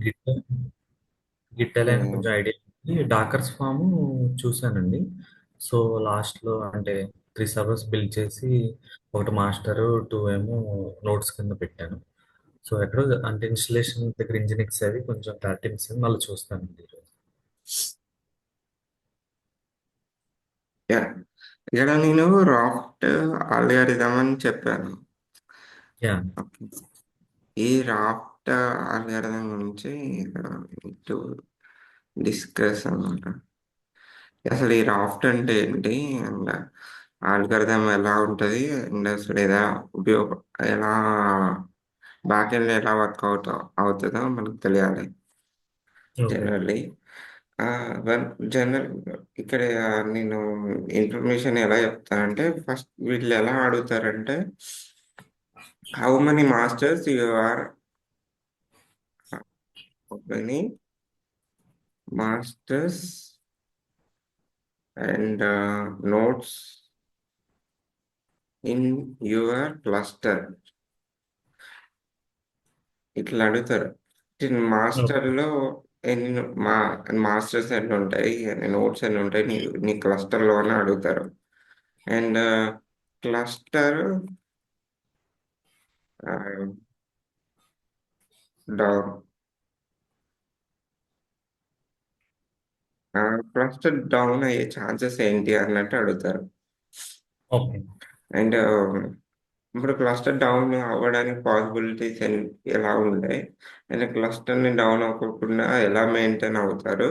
Git గిట్టలే అని ఉమ్, కొంచెం idea ఉంది. డాకర్స్ ఫామ్ చూశానండి. సో లాస్ట్లో అంటే 3 సర్వర్స్ బిల్డ్ చేసి ఒకటి మాస్టర్ టూ ఏమో నోట్స్ కింద పెట్టాను. సో ఎక్కడో అంటే ఇన్స్టలేషన్ దగ్గర ఇంజినిక్స్ అవి కొంచెం క్లారిటీ మిస్ అయింది. మళ్ళీ చూస్తానండి ఈరోజు. యా. ఇక్కడ నేను రాఫ్ట్ అల్గారిథం అని చెప్పాను. యా. ఓకే. ఈ రాఫ్ట్ అల్గారిథం గురించి డిస్కస్ అన్నమాట. అసలు ఈ రాఫ్ట్ అంటే ఏంటి అండ్ ఆల్గరిథం ఎలా ఉంటుంది అండ్ అసలు ఎలా బ్యాక్ ఎండ్ ఎలా వర్క్ అవుతుందో మనకు తెలియాలి. ఓకే. జనరల్లీ వన్ జనరల్ ఇక్కడ నేను ఇన్ఫర్మేషన్ ఎలా చెప్తానంటే ఫస్ట్ వీళ్ళు ఎలా అడుగుతారంటే how many masters you are many masters and nodes in your cluster ఇట్లా అడుగుతారు. ఓకే. మాస్టర్లో ఎన్ని మా మాస్టర్స్ ఎన్ని ఉంటాయి, ఎన్ని నోట్స్ ఎన్ని ఉంటాయి నీ క్లస్టర్లో అని అడుగుతారు. And cluster down cluster down అయ్యే ఛాన్సెస్ ఏంటి అన్నట్టు అడుగుతారు. ఓకే. అండ్ ఇప్పుడు క్లస్టర్ డౌన్ అవ్వడానికి పాసిబిలిటీస్ ఎలా ఉంటాయి అండ్ క్లస్టర్ని డౌన్ అవ్వకుండా ఎలా మెయింటైన్ అవుతారు.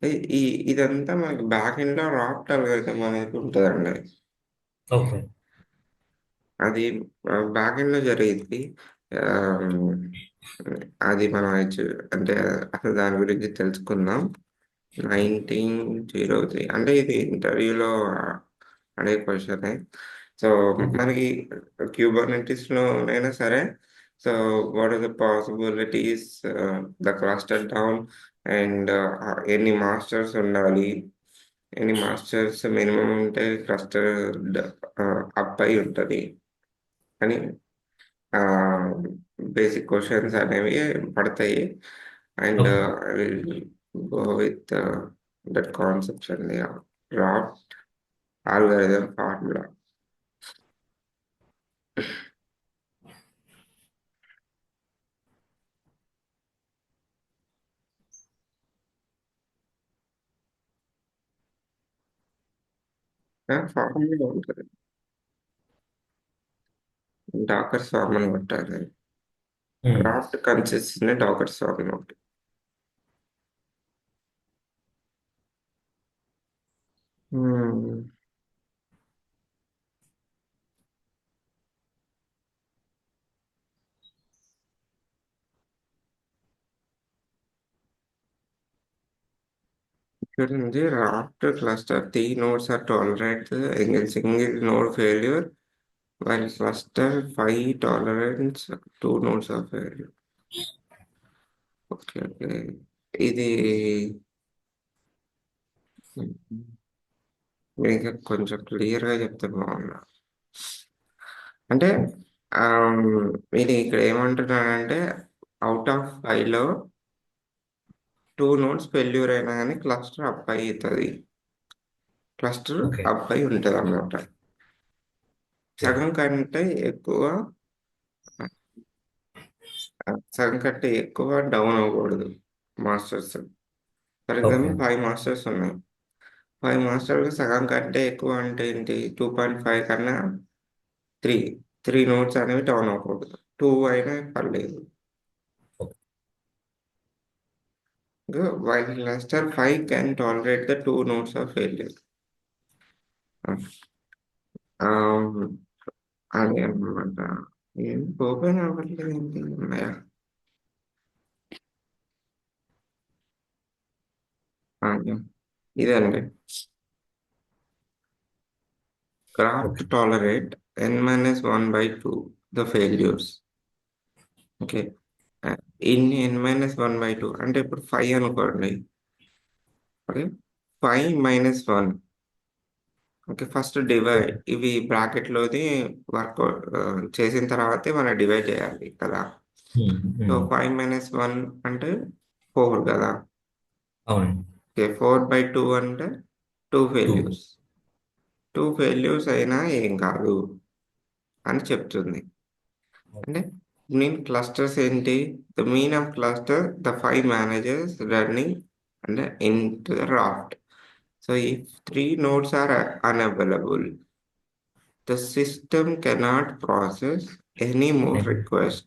ఈ ఈ- ఇదంతా మనకి బ్యాక్ ఎండ్లో రాఫ్ట్ అల్గోరిథం అనేది ఉంటుందండి. ఓకే. అది బ్యాక్ ఎండ్లో జరిగింది. ఆ, అది మనం అంటే అసలు దాని గురించి తెలుసుకుందాం. 1903 అంటే ఇది ఇంటర్వ్యూలో అడే క్వశ్చన్. So okay. మనకి క్యూబర్నెటిస్ లోనైనా సరే, so what are the possibilities the cluster down and ఎన్ని మాస్టర్స్ ఉండాలి, ఎన్ని మాస్టర్స్ మినిమం ఉంటే క్లస్టర్ అప్ అయి ఉంటుంది అని బేసిక్ క్వశ్చన్స్ అనేవి పడతాయి. And okay. I will go with that concepts అండి. Raft algorithm formula. ఫార్ములా ఉంటుంది. డాకర్స్ ఫార్ములా కొట్టాలి. Um. Raft consist in dockers formula ఒకటి. ఇక్కడ నుంచి raft cluster three nodes are tolerate single node failure while cluster 5 tolerance 2 nodes of failure. Okay, okay. ఇది మీకు కొంచెం క్లియర్గా చెప్తే బాగున్నా. అంటే ఆమ్, ఇది ఇక్కడ ఏమంటున్నానంటే అవుట్ ఆఫ్ 5లో 2 నోట్స్ ఫెయిల్యూర్ అయినా కానీ క్లస్టర్ అప్ అవుతుంది. Cluster okay. అప్ అయి ఉంటుంది అన్నమాట. యా. సగం కంటే ఎక్కువ సగం కంటే ఎక్కువ డౌన్ అవ్వకూడదు masters. For okay. Example 5 masters ఉన్నాయి. 5 మాస్టర్లు సగం కంటే ఎక్కువ అంటే ఏంటి? 2.5 కన్నా త్రీ త్రీ నోట్స్ అనేవి డౌన్ అవ్వకూడదు. టూ అయినా పర్లేదు. Okay. While cluster 5 can tolerate the 2 notes of failure. అది అనమాట. ఏం ఓపెన్ అవ్వట్లేదు ఏంటి ఉన్నాయా? అదే. ఇదండి. Craft okay. tolerate n-1/2 the failures. Okay. ఇన్ని n-1/2 అంటే ఇప్పుడు 5 అనుకోండి. Okay. 5 - 1. Okay. First divide okay. ఇవి బ్రాకెట్లోది వర్క్ చేసిన తర్వాతే మనం డివైడ్ చేయాలి కదా. ఉమ్, సో ఉమ్. 5 - 1 అంటే 4 కదా. అవునండి. ఓకే, 4/2 అంటే two two. Failures. Two failures అయినా ఏం కాదు అని చెప్తుంది. అంటే మీన్ క్లస్టర్స్ ఏంటి? The mean of cluster the 5 managers running అంటే in to the raft. So if 3 nodes are unavailable, the system cannot process any more request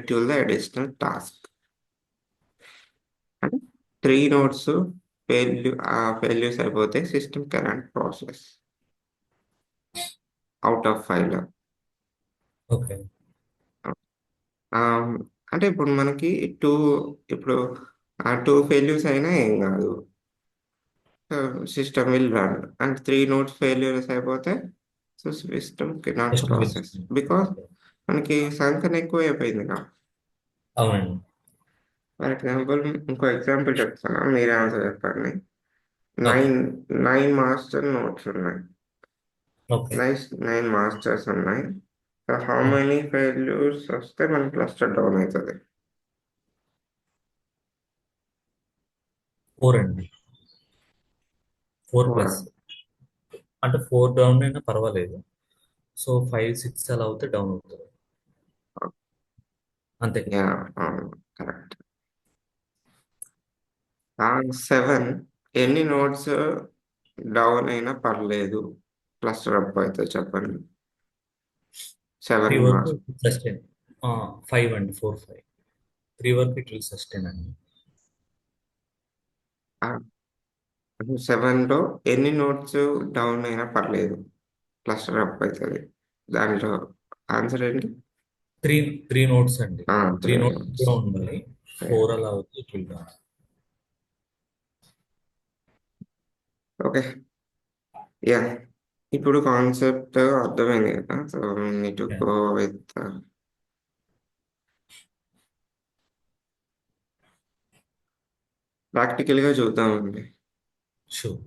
to the additional task. అంటే 3 nodes failures అయిపోతే system cannot process out of 5 లో. Okay. అంటే ఇప్పుడు మనకి two ఇప్పుడు ఆ 2 failures అయినా ఏం కాదు, system will run. And 3 nodes failures అయిపోతే so system cannot system will. Process because మనకి సంఖ్యను ఎక్కువ అయిపోయింది. అవునండి. ఫర్ ఎగ్జాంపుల్, ఇంకో ఎగ్జాంపుల్ చెప్తాను, మీరే ఆన్సర్ చెప్పండి. Okay. Nine nine master notes ఉన్నాయి. ఓకే. నైన్ మాస్టర్స్ ఉన్నాయి. So how okay. Many failures వస్తే మన క్లస్టర్ డౌన్ అవుతుంది? 4 అండి. 4 ఫోర్. ప్లస్. అంటే 4 డౌన్ అయినా పర్వాలేదు. సో 5, 6 అలా అవుతే డౌన్ అవుతుంది. అంతే కదా. Yeah, correct. 7 ఎన్ని నోట్స్ డౌన్ అయినా పర్లేదు క్లస్టర్ అప్ అవుతుంది చెప్పండి. 3 7 వరకు మాస్ సస్టైన్. 5 అండి, 4, 5. 3 వరకు ఇట్ విల్ సస్టైన్ అండి. 7లో ఎన్ని నోట్స్ డౌన్ అయినా పర్లేదు క్లస్టర్ అప్ అవుతుంది. దాంట్లో ఆన్సర్ ఏంటి? 3 నోట్స్ అండి. 3 త్రీ నోట్స్ నోట్స్. కూడా ఉండాలి. 4 అలా అవుతే it will down. Okay, yeah, ఇప్పుడు కాన్సెప్ట్ అర్థమైంది కదా. So need to go with ప్రాక్టికల్గా చూద్దామండి. షూర్.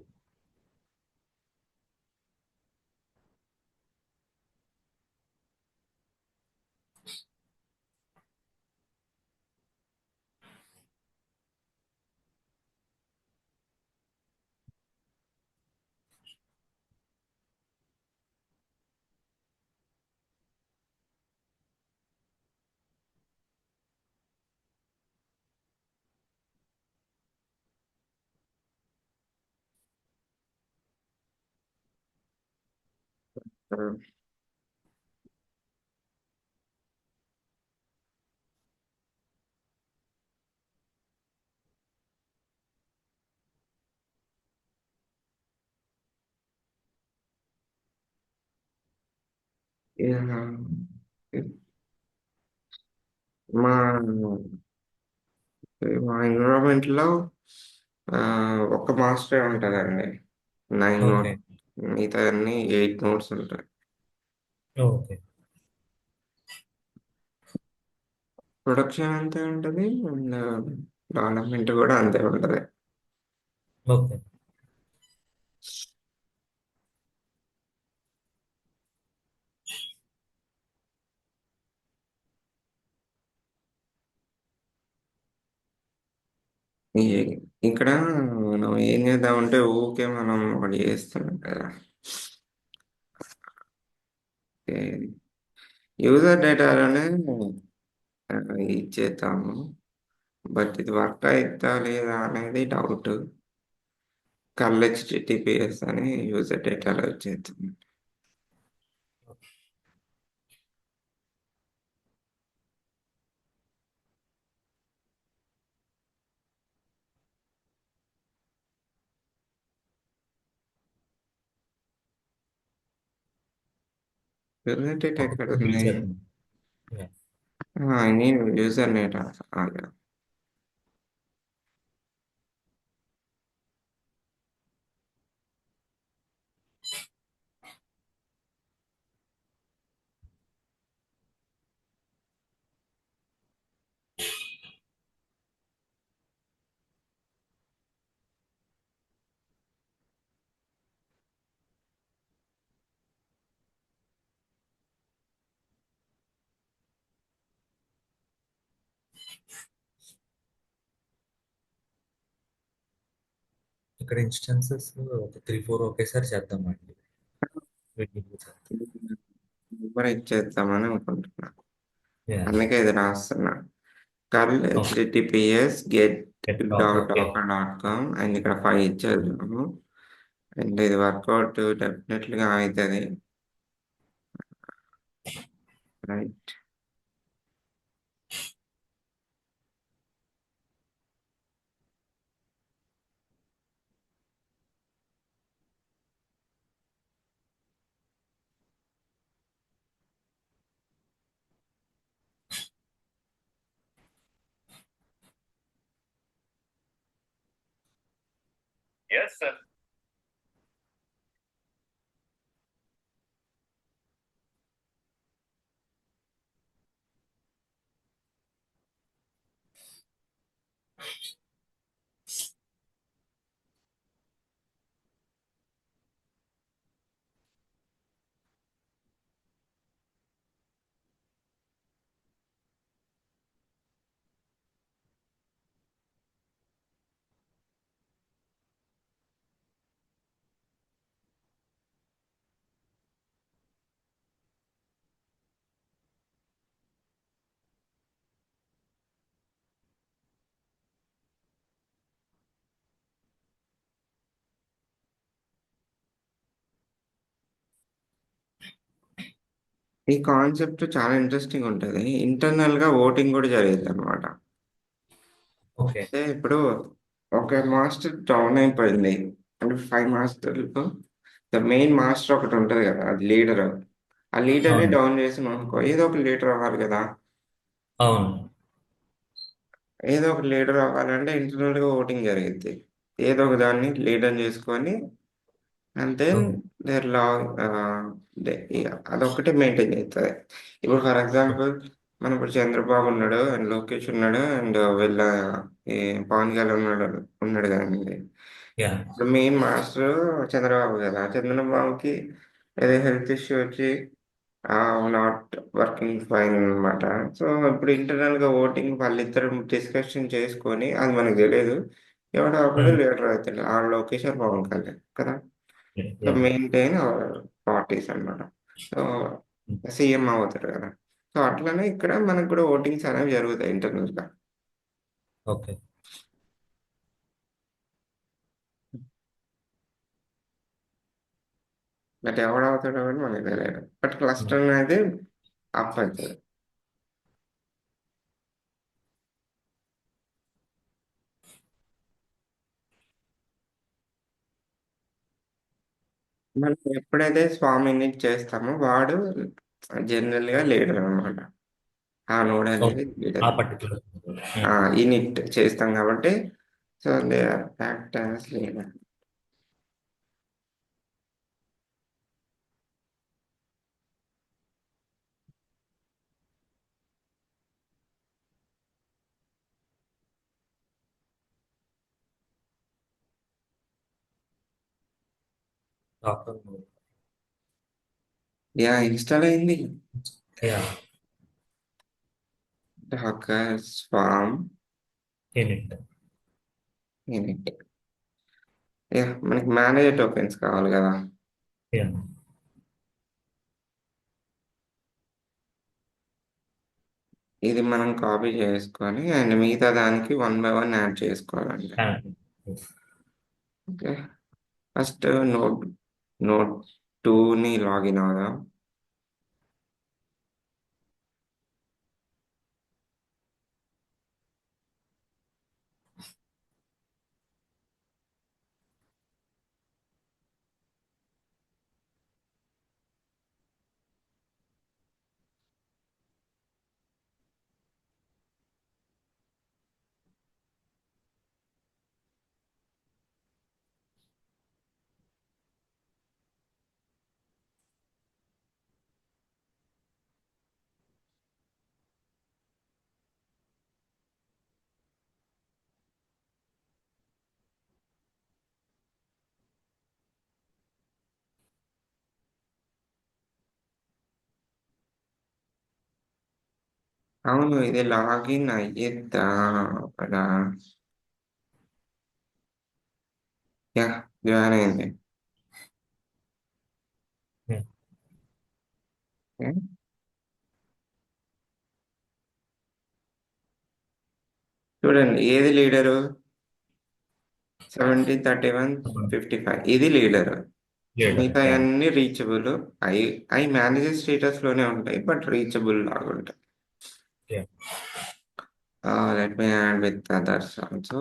మా మా ఎన్విరాన్మెంట్ లో ఒక మాస్టర్ ఉంటుందండి. 9 నోట్, ఓకే. మిగతా అన్ని 8 నోట్స్ ఉంటాయి. ఓకే. ప్రొడక్షన్ అంతే ఉంటుంది అండ్ డెవలప్మెంట్ కూడా అంతే ఉంటుంది. ఓకే. ఈ- ఇక్కడ మనం ఏం చేద్దామంటే ఊరికే మనం ఒకటి చేస్తున్నాం కదా. యూజర్ డేటాలోనే ఇచ్చేద్దాము, బట్ ఇది వర్క్ అవుతా లేదా అనేది డౌట్. కల్ హెచ్టిటిపిఎస్ అని యూజర్ డేటాలో వచ్చేస్తుంది. యూజర్ డేటా ఒక ఎక్కడ 2 ఉంది? మినిట్స్ అవుతుంది. Yeah. నేను యూజర్ డేటా. ఇక్కడ ఇన్స్టెన్సెస్ ఒక 3-4 ఒకేసారి చేద్దామండి. వీటికి చేద్దాం. నెంబర్ ఇచ్చేద్దామని అనుకుంటున్నా. యా. అందుకే ఇది రాస్తున్నా. Curl okay. https get dot okay. Docker dot com and ఇక్కడ 5 ఇచ్చేద్దాము. అండ్ ఇది వర్కౌట్ డెఫినెట్లీగా అవుతుంది. రైట్. Yes, sir. ఈ కాన్సెప్ట్ చాలా ఇంట్రెస్టింగ్ ఉంటుంది. ఇంటర్నల్ గా ఓటింగ్ కూడా జరిగింది అనమాట. ఓకే. అంటే ఇప్పుడు ఒక మాస్టర్ డౌన్ అయిపోయింది అంటే 5 మాస్టర్లు. మెయిన్ మాస్టర్ ఒకటి ఉంటది కదా, అది లీడర్. ఆ లీడర్ని అవును. డౌన్ చేసిన అనుకో, ఏదో ఒక లీడర్ అవ్వాలి కదా. అవును. ఏదో ఒక లీడర్ అవ్వాలంటే ఇంటర్నల్ గా ఓటింగ్ జరిగింది. ఏదో ఒక దాన్ని లీడర్ చేసుకొని అండ్ దెన్ ఓకే. దేర్ లా అదొక్కటే మెయింటైన్ చేస్తుంది. ఇప్పుడు ఫర్ ఎగ్జాంపుల్ మన ఇప్పుడు చంద్రబాబు ఉన్నాడు అండ్ లోకేష్ ఉన్నాడు అండ్ వీళ్ళ ఈ పవన్ కళ్యాణ్ ఉన్నాడు కదండి. యా. ఇప్పుడు మెయిన్ మాస్టర్ చంద్రబాబు కదా. చంద్రబాబుకి ఏదో హెల్త్ ఇష్యూ వచ్చి నాట్ వర్కింగ్ ఫైన్ అనమాట. సో ఇప్పుడు ఇంటర్నల్ గా ఓటింగ్ వాళ్ళిద్దరు డిస్కషన్ చేసుకొని, అది మనకు తెలియదు, ఎవడో ఒకడు లీడర్ అవుతాడు, ఆ లోకేష్ ఆర్ పవన్ కళ్యాణ్ కదా. So yeah. మెయింటైన్ పార్టీస్ అన్నమాట. సో సీఎం అవుతారు కదా. సో అట్లనే ఇక్కడ మనకు కూడా ఓటింగ్స్ అనేవి జరుగుతాయి ఇంటర్నల్ గా. ఓకే. బట్ ఎవడవుతాడో అని మనకు తెలియదు. బట్ క్లస్టర్ అనేది అప్ అవుతుంది. మనం ఎప్పుడైతే స్వామిని చేస్తామో వాడు జనరల్ గా లీడర్ అనమాట. ఆ నోడ్ ఓకే. అనేది ఆ లీడర్. పర్టికులర్. ఇనిట్ చేస్తాం కాబట్టి so they are act as leader. Doctor. Yeah, install అయింది. Yeah. Docker swarm init. Init. Yeah, మనకి మేనేజర్ టోకెన్స్ కావాలి కదా. యా. ఇది మనం కాపీ చేసుకొని అండ్ మిగతా దానికి 1 బై 1 యాడ్ చేసుకోవాలండి. ఓకే. ఫస్ట్ నోట్ నోట్ 2ని లాగిన్ అవుదాం. అవును, ఇది లాగిన్ అయ్యిద్దా కదా. యా, జాయిన్ అయింది. Yeah. Okay. చూడండి, ఏది లీడరు? 70, 31, 55 ఇది లీడర్. Later. మిగతా Yeah. అన్ని రీచబుల్. అవి అవి మేనేజర్ స్టేటస్ లోనే ఉంటాయి, బట్ రీచబుల్ లాగా ఉంటాయి. Yeah. Let me add with others also.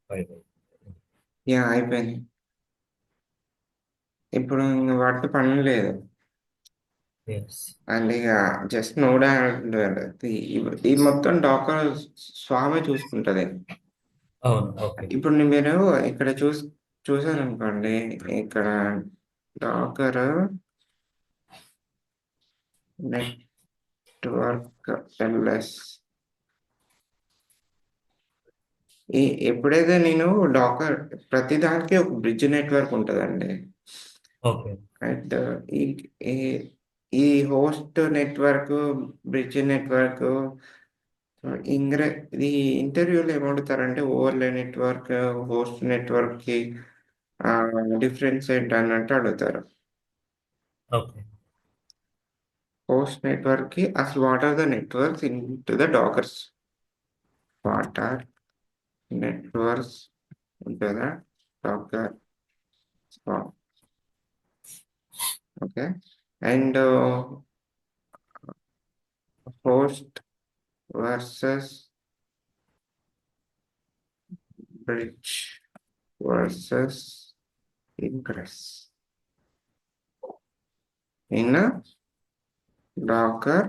Bye. Yeah, అయిపోయింది. ఇప్పుడు ఇంక వాటితో పని లేదు. Yes. అండ్ ఇక జస్ట్ నోడ్ ఈ మొత్తం డాకర్ స్వామి చూసుకుంటది. అవును. ఓకే. ఇప్పుడు మీరు ఇక్కడ చూసారనుకోండి, ఇక్కడ డాకర్ నెట్వర్క్ ఎల్ఎస్. ఈ ఎప్పుడైతే నేను డాకర్ ప్రతి దానికి ఒక బ్రిడ్జ్ నెట్వర్క్ ఉంటుందండి. ఓకే. అండ్ ఈ ఈ ఈ హోస్ట్ నెట్వర్క్, బ్రిడ్జ్ నెట్వర్క్, ఇంగ్ర ఇది ఇంటర్వ్యూలో ఏమడుగుతారంటే ఓవర్లే నెట్వర్క్, హోస్ట్ నెట్వర్క్ కి డిఫరెన్స్ ఏంటి అన్నట్టు అడుగుతారు. ఓకే. హోస్ట్ నెట్వర్క్ కి అసలు what are the networks in to the Dockers, what are networks into the Docker swarm. Okay, and host versus bridge versus ingress. In docker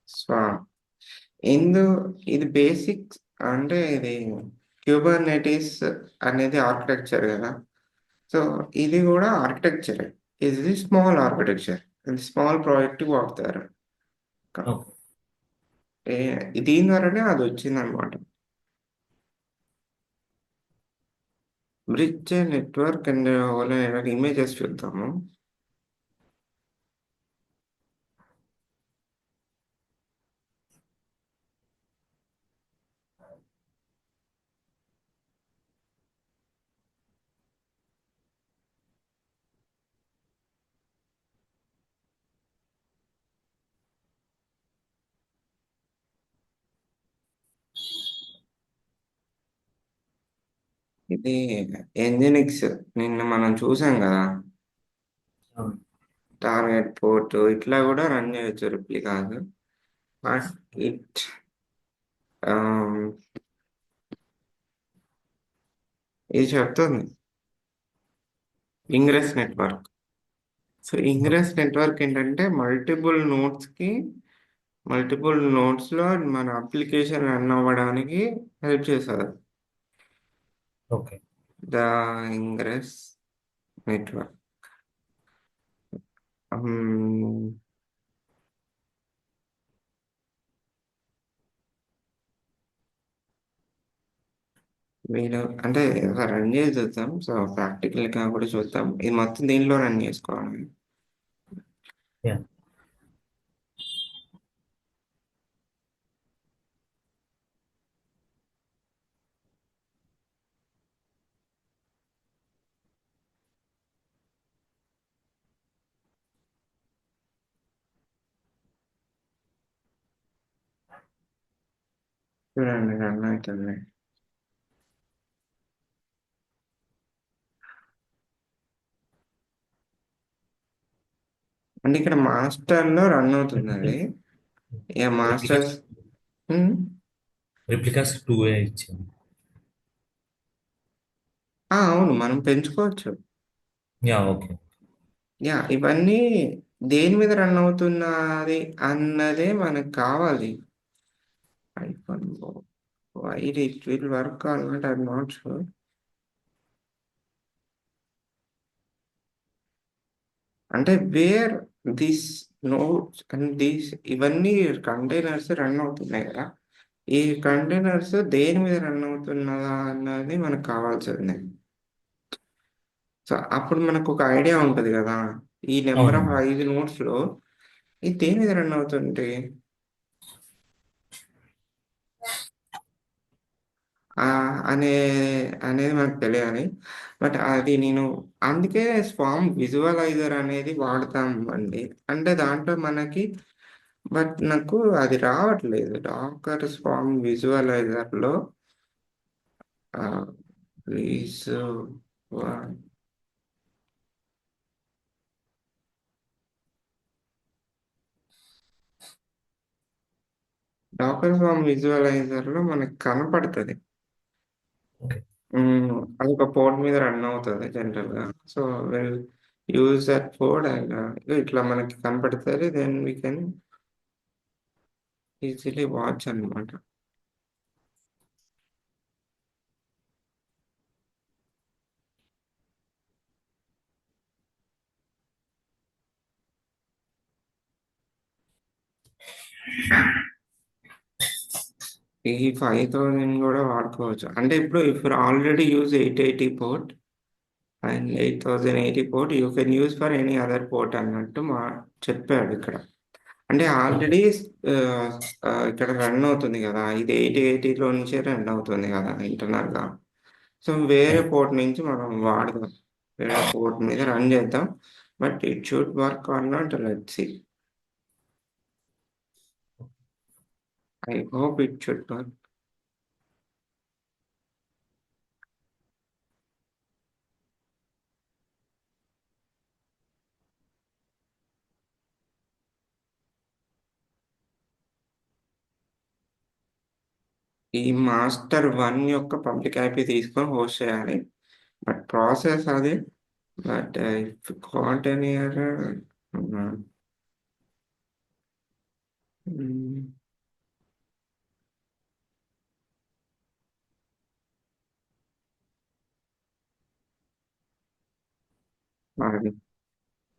swarm. ఇందు ఇది basic, అంటే ఇది క్యూబర్నెటిస్ అనేది ఆర్కిటెక్చర్ కదా. సో ఇది కూడా ఆర్కిటెక్చర్, ఇది స్మాల్ ఆర్కిటెక్చర్, ఇది స్మాల్ ప్రాజెక్ట్ వాడతారు. ఓకే. దీని ద్వారానే అది వచ్చింది అనమాట. బ్రిడ్జ్ నెట్వర్క్ అండ్ ఇమేజెస్ చూద్దాము. ఇది ఎంజినిక్స్ నిన్న మనం చూసాం కదా, అవును. టార్గెట్ పోర్ట్ ఇట్లా కూడా రన్ చేయొచ్చు రిప్లికాస్. బట్ ఇట్ ఇది చెప్తుంది ingress network. So okay. Ingress network ఏంటంటే మల్టిపుల్ నోట్స్లో మన అప్లికేషన్ రన్ అవ్వడానికి హెల్ప్ చేస్తుంది. ఓకే. The ingress network. మీరు అంటే రన్ చేసి చూద్దాం. సో ప్రాక్టికల్గా కూడా చూద్దాం. ఇది మొత్తం దీనిలో రన్ చేసుకోవాలి. యా. చూడండి రన్ అవుతుంది. అంటే ఇక్కడ మాస్టర్లో రన్ అవుతుంది అది. ఇక రిప్లికాస్ మాస్టర్స్ రిప్లికాస్ 2A ఇచ్చింది. అవును, మనం పెంచుకోవచ్చు. యా. ఓకే. యా, ఇవన్నీ దేని మీద రన్ అవుతున్నది అన్నదే మనకు కావాలి. IPhone why it will work or not, I'm not sure. అంటే where this notes and these ఇవన్నీ కంటైనర్స్ రన్ అవుతున్నాయి కదా, ఈ కంటైనర్స్ దేని మీద రన్ అవుతున్నదా అన్నది మనకు కావాల్సింది. సో అప్పుడు మనకు ఒక ఐడియా ఉంటుంది కదా, ఈ నెంబర్ ఆఫ్ అవునండి. 5 నోట్స్లో ఇది దేని మీద రన్ అవుతుంది ఆ, అనే అనేది మనకు తెలియాలి. బట్ అది నేను అందుకే స్వామ్ విజువలైజర్ అనేది వాడతాం అండి. అంటే దాంట్లో మనకి, బట్ నాకు అది రావట్లేదు డాకర్ స్వామ్ విజువలైజర్లో. ప్లీజ్ డాకర్ స్వామ్ విజువలైజర్లో మనకు కనపడుతుంది. ఓకే. అది ఒక పోర్ట్ మీద రన్ అవుతుంది జనరల్గా. So will use that port and ఇట్లా మనకి కనపడుతుంది. Then we can easily watch అన్నమాట. ఈ 5000 కూడా వాడుకోవచ్చు. అంటే ఇప్పుడు if already use 880 port and 8080 port you can use for any other port అన్నట్టు చెప్పాడు ఇక్కడ. అంటే ఓకే. ఆల్రెడీ ఇక్కడ రన్ అవుతుంది కదా, ఇది 8080లో నుంచే రన్ అవుతుంది కదా ఇంటర్నల్గా. సో వేరే రైట్. పోర్ట్ నుంచి మనం వాడదాం, వేరే పోర్ట్ మీద రన్ చేద్దాం. But it should work or not, let's see. I hope it should work. ఈ మాస్టర్ 1 యొక్క పబ్లిక్ ఐపీ తీసుకొని హోస్ట్ చేయాలి. బట్ ప్రాసెస్ అది. But if can't any error,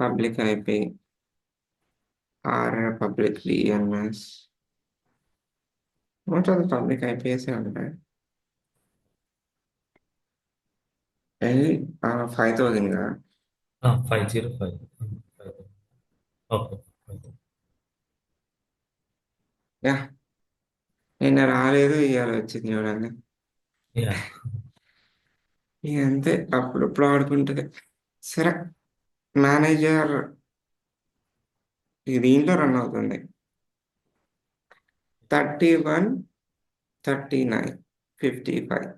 public IP or public DNS most of the public IPs ఉంటాయి. 5000 కదా. 505. Okay. Yeah, నిన్న రాలేదు, ఇవాళ వచ్చింది చూడండి. యా. ఇక అంతే, అప్పుడప్పుడు ఆడుకుంటుంది. సరే, మేనేజర్ దీంట్లో రన్ అవుతుంది. 31, 39, 55.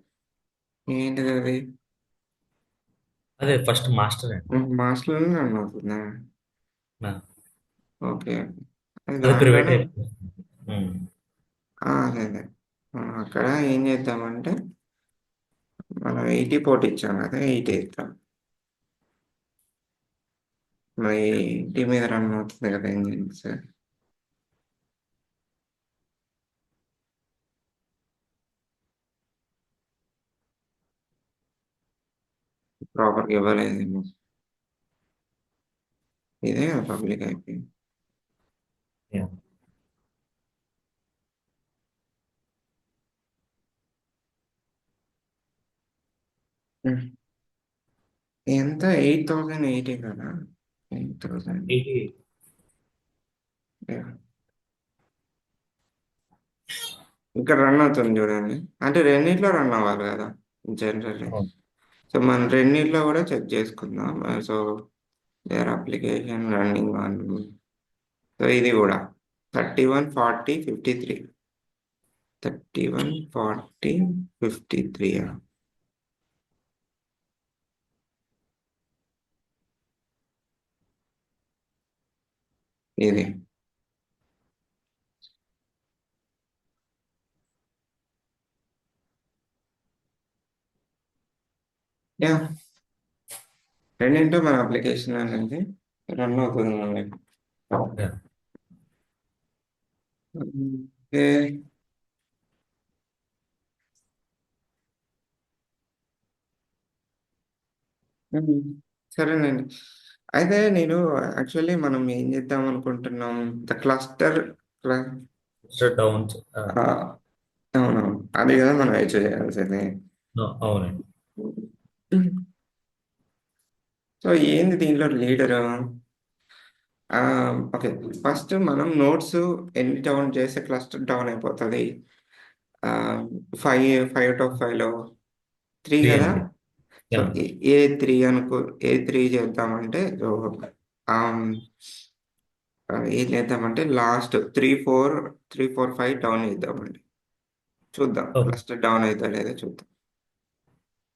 ఏంటిది అది? అదే ఫస్ట్ మాస్టర్ అండి. మాస్టర్లోనే రన్ అవుతుందా? ఆ, ఓకే, అది అది ప్రైవేట్ దాంట్లోనే. అయిపోయింది. అదే అదే. అక్కడ ఏం చేద్దామంటే మనం 80 పోటీ ఇచ్చాం కదా, 80 ఇస్తాం. మరి 80 మీద రన్ అవుతుంది కదా ఇంజిన్స్. ప్రాపర్గా ఇవ్వలేదు. ఇదే పబ్లిక్ అయిపోయింది. యా. ఎంత? 8080 కదా. 8000. 88. ఇక్కడ రన్ అవుతుంది చూడండి. అంటే రెండిట్లో రన్ అవ్వాలి కదా జనరల్లీ. అవును. సో మనం రెండిట్లో కూడా చెక్ చేసుకుందాం. So their application running on. So ఇది కూడా 31, 40, 53. 31, 40, 53. ఇది యా, రెండింటిలో మన అప్లికేషన్ అనేది రన్ అవుతుంది మనకి. యా. ఓకే. సరేనండి. అయితే నేను యాక్చువల్లీ మనం ఏం చేద్దాం అనుకుంటున్నాం, ద క్లస్టర్. డౌన్. అవునవును, అది కదా మనం యాక్చువల్ చేయాల్సింది. అవునండి. సో ఏంది దీంట్లో లీడర్? ఓకే, ఫస్ట్ మనం నోట్స్ ఎన్ని డౌన్ చేస్తే క్లస్టర్ డౌన్ అయిపోతుంది. 5 out of 5లో 3 3 కదా. అండి. So yeah. ఏ3 ఏ3 చేద్దామంటే ఏం చేద్దామంటే లాస్ట్ 3, 4, 5 డౌన్ చేద్దామండి. చూద్దాం ఓకే. క్లస్టర్ డౌన్ అవుతా లేదా చూద్దాం.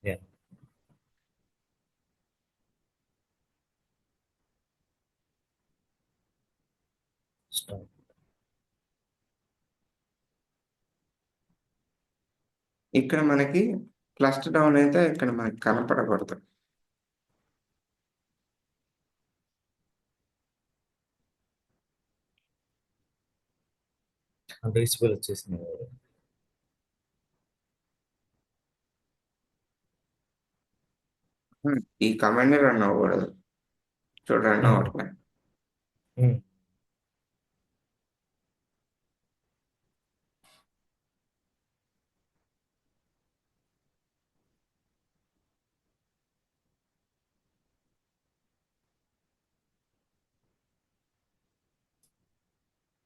యా. స్టాప్. ఇక్కడ మనకి క్లస్టర్ డౌన్ అయితే ఇక్కడ మనకి కనపడకూడదు. డిస్ప్లే వచ్చేసింది. ఈ కమాండ్ రన్ అవ్వకూడదు. చూడండి, రన్ ఉమ్. అవ్వట్లే. ఉమ్.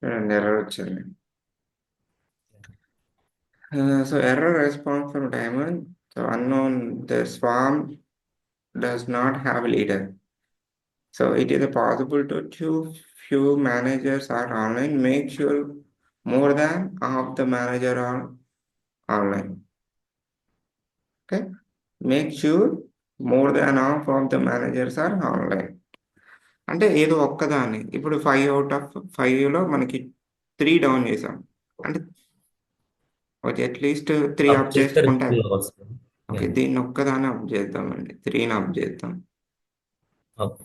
చూడండి, ఎర్రర్ వచ్చింది. So error response from diamond. So unknown, the swarm does not have a leader. So it is possible to choose few managers are online. Make sure more than half the manager are online. Okay. Make sure more than half of the managers are online. అంటే ఏదో ఒక్కదాన్ని ఇప్పుడు 5 out of 5లో మనకి 3 down చేసాం అంటే okay, at least 3 up up చేస్తే చేసుకుంటే. రిపీల్ వస్తుంది. Okay, yeah. దీన్ని ఒక్కదాన్ని అప్ చేద్దామండి. 3ని అప్ చేద్దాం. అప్.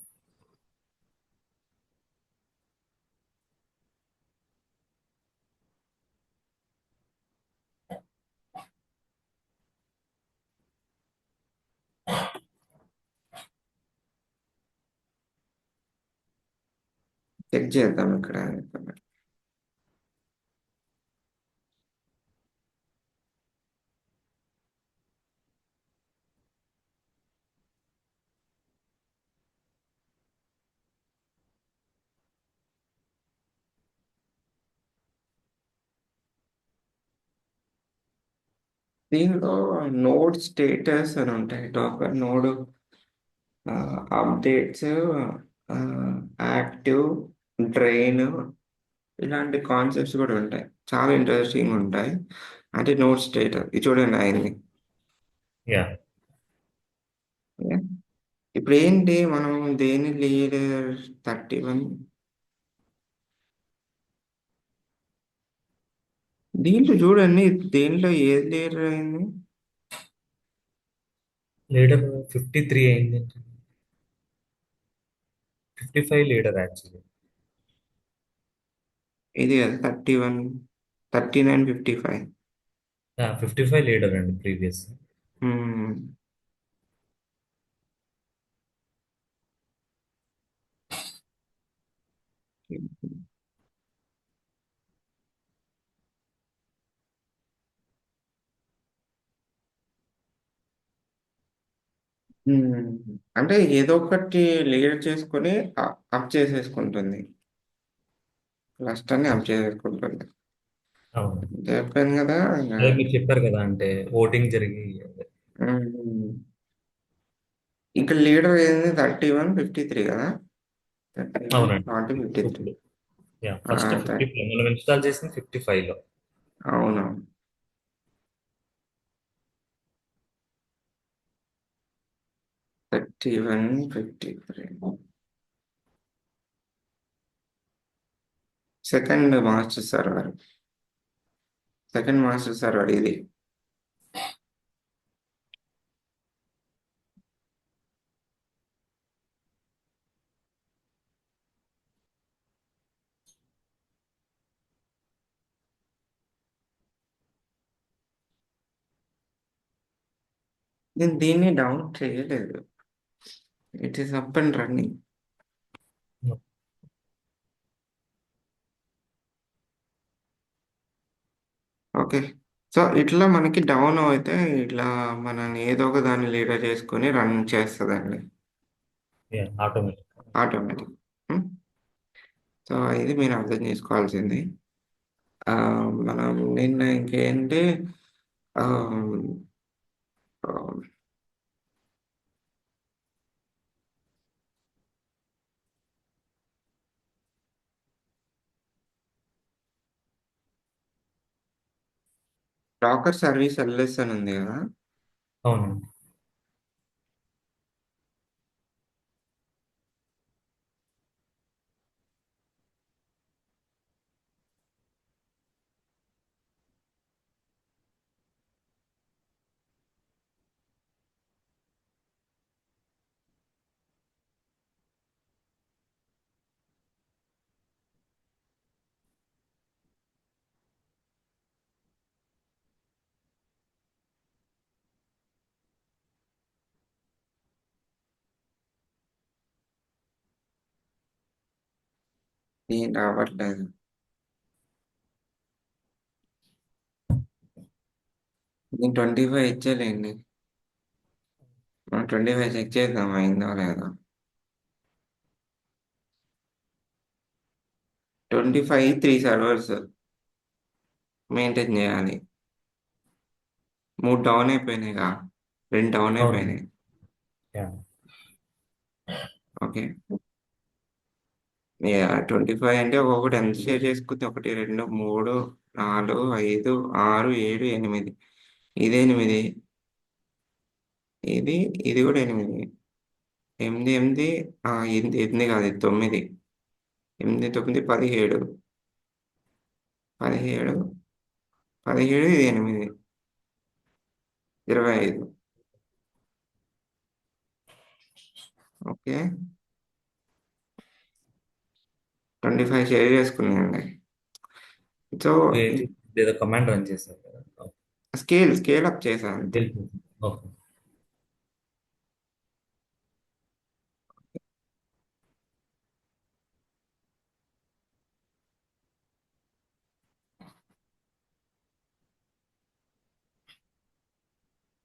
చేద్దాం ఇక్కడ. దీనిలో నోడ్ స్టేటస్ అని ఉంటాయి. Docker node updates, active, drain, ఇలాంటి కాన్సెప్ట్స్ కూడా ఉంటాయి. చాలా ఇంట్రెస్టింగ్ ఉంటాయి. అంటే నోడ్ స్టేటస్ ఇది చూడండి అయింది. యా. ఇప్పుడు ఏంటి మనం దేని లేయర్ 31 దీంట్లో చూడండి, దేంట్లో ఏది లేయర్ అయింది? లీడర్ 53 అయింది. 55 లీడర్ యాక్చువల్లీ. ఇది కదా 31, 39, 55. 55 లీడర్ అండి ప్రీవియస్. అంటే ఏదో ఒకటి లేయర్ చేసుకొని అప్ చేసేసుకుంటుంది. క్లస్టర్ని అప్ చేసేసుకుంటుంది. అవును. చెప్పాను కదా ఇంకా. అదే మీరు చెప్పారు కదా, అంటే ఓటింగ్ జరిగి. ఉమ్, ఇక్కడ లీడర్ ఏంది 31, 53 కదా. 31, అవునండి. 40, 53. ఇప్పుడు యా, ఫస్ట్ 55 మనం ఇన్స్టాల్ చేసింది 55 లో. అవును. 31, 53. Second master server. ఇది. నేను దీన్ని డౌన్ చేయలేదు. It is up and running. Okay. So ఇట్లా మనకి డౌన్ అయితే ఇట్లా మనం ఏదో ఒక దాన్ని లీడర్ చేసుకొని రన్ చేస్తుందండి యా, ఆటోమేటిక్. ఆటోమేటిక్. సో ఇది మీరు అర్థం చేసుకోవాల్సింది. ఆ, మనం నిన్న ఇంకేంటి డాకర్ సర్వీస్ ఎల్ఎస్ అని ఉంది కదా. అవునండి. ఏం రావట్లేదు. నేను 25 ఇచ్చేలేండి. మనం 25 చెక్ చేద్దాం అయిందో లేదో. 25 3 సర్వర్స్ మెయింటైన్ చేయాలి. 3 డౌన్ అయిపోయినాయిగా, 2 డౌన్ అవునండి. అయిపోయినాయి. యా. ఓకే. 25 అంటే ఒక్కొక్కటి ఎంత షేర్ చేసుకుంది? 1, 2, 3, 4, 5, 6, 7, 8. ఇది 8. ఇది ఇది కూడా 8. 8, 8, 8 కాదు, ఇది 9. 8, 9, 17. 17, 17, ఇది 8. 25. ఓకే. 25 షేర్ చేసుకున్నాయండి. సో ఏది ఏదో కమాండ్ రన్ చేశారు కదా. స్కేల్ అప్ చేశాను అంతే. Okay.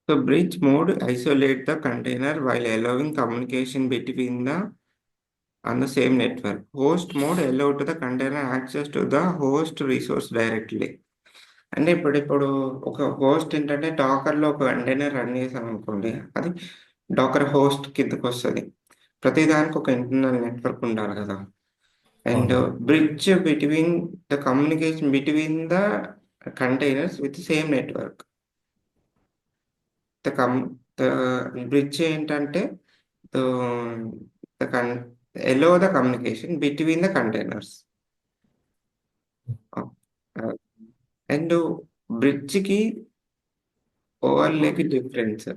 So bridge mode isolate the container while allowing communication between the on the same network. Host mode allow to the container access to the host resource directly. అంటే ఇప్పుడు ఒక host ఏంటంటే డాకర్లో ఒక container run చేసాం అనుకోండి, అది Dakar host కిందకి వస్తుంది. ప్రతిదానికి ఒక ఇంటర్నల్ నెట్వర్క్ ఉండాలి కదా. అండ్ అవును. Bridge between the communication between the containers with same network. The come the bridge ఏంటంటే the the can allow the communication between the containers. And బ్రిడ్జ్కి ఓవర్లేకి డిఫరెన్స్.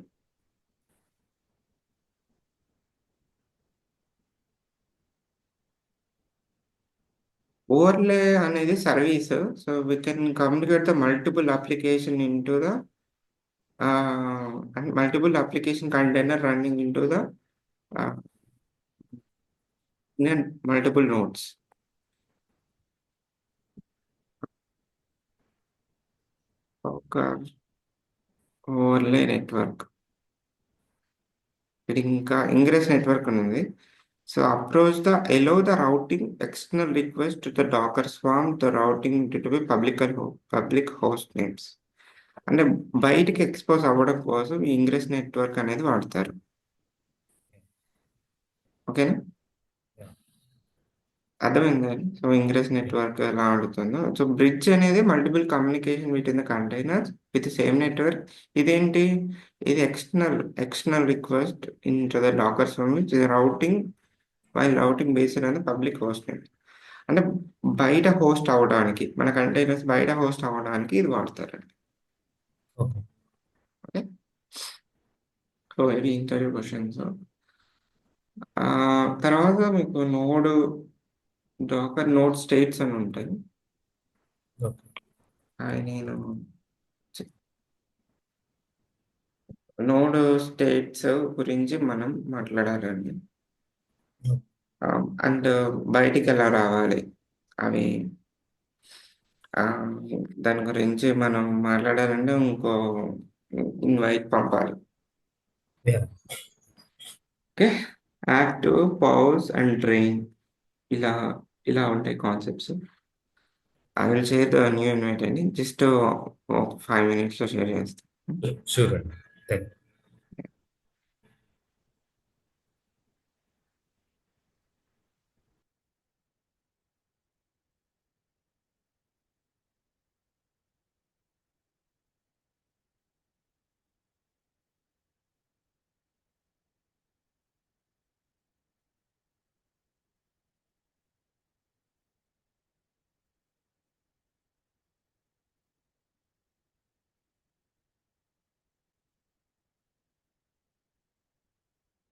ఓవర్లే అనేది service. So we can communicate the multiple application into the and multiple application container running into the uh, in multiple nodes. ఒక ఓవర్లే network, ఇది ఇంకా ingress network ఉంది. So approach the allow the routing external request to the Docker swarm the routing to be public host names. అంటే బయటికి expose అవ్వడం కోసం ఈ ingress network అనేది వాడతారు. ఓకేనా, Yeah. అర్థమైందండి. So ingress Yeah. నెట్వర్క్ ఎలా ఆడుతుందో. సో బ్రిడ్జ్ అనేది multiple communication with in the container with same network. ఇదేంటి, ఇది external request in to the Docker from which routing while routing based on the public host name. అంటే బయట host అవ్వడానికి, మన containers బయట హోస్ట్ అవ్వడానికి ఇది వాడతారండి. ఓకే. ఓకే, సో ఇవి ఇంటర్వ్యూ క్వశ్చన్స్. తర్వాత మీకు డాకర్ నోడ్ స్టేట్స్ అని ఉంటాయి. ఓకే. నేను నోడ్ స్టేట్స్ గురించి మనం మాట్లాడాలండి. అండ్ బయటికి ఎలా రావాలి అవి, ఆ, దాని గురించి మనం మాట్లాడాలంటే ఇంకో ఇన్వైట్ పంపాలి. Yeah. Okay, active, pause and drain, ఇలా ఇలా ఉంటాయి concepts. I will share the new invite అండి, జస్ట్ 5 minutes లో షేర్ చేస్తాను. Sure అండి. థాంక్స్.